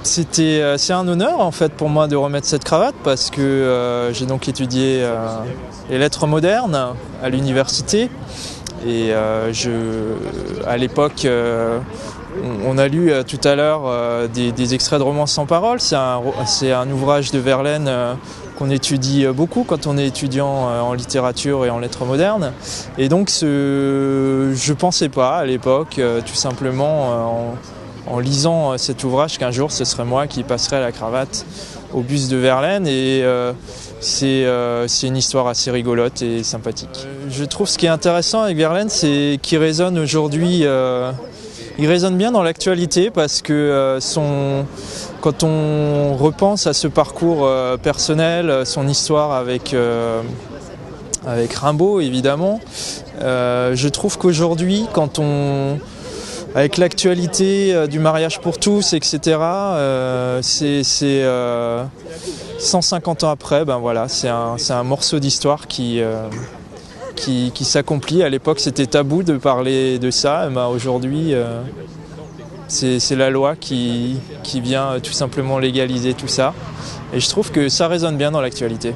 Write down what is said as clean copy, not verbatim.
C'est un honneur en fait pour moi de remettre cette cravate parce que j'ai donc étudié les lettres modernes à l'université et à l'époque on a lu tout à l'heure des extraits de romans sans parole. C'est un ouvrage de Verlaine qu'on étudie beaucoup quand on est étudiant en littérature et en lettres modernes. Et donc je pensais pas à l'époque tout simplement en lisant cet ouvrage qu'un jour ce serait moi qui passerais la cravate au buste de Verlaine et c'est une histoire assez rigolote et sympathique. Je trouve ce qui est intéressant avec Verlaine, c'est qu'il résonne aujourd'hui, il résonne bien dans l'actualité parce que quand on repense à ce parcours personnel, son histoire avec Rimbaud évidemment, je trouve qu'aujourd'hui avec l'actualité du mariage pour tous, etc., c'est 150 ans après, ben voilà, c'est un morceau d'histoire qui s'accomplit. À l'époque, c'était tabou de parler de ça. Ben aujourd'hui, c'est la loi qui vient tout simplement légaliser tout ça. Et je trouve que ça résonne bien dans l'actualité.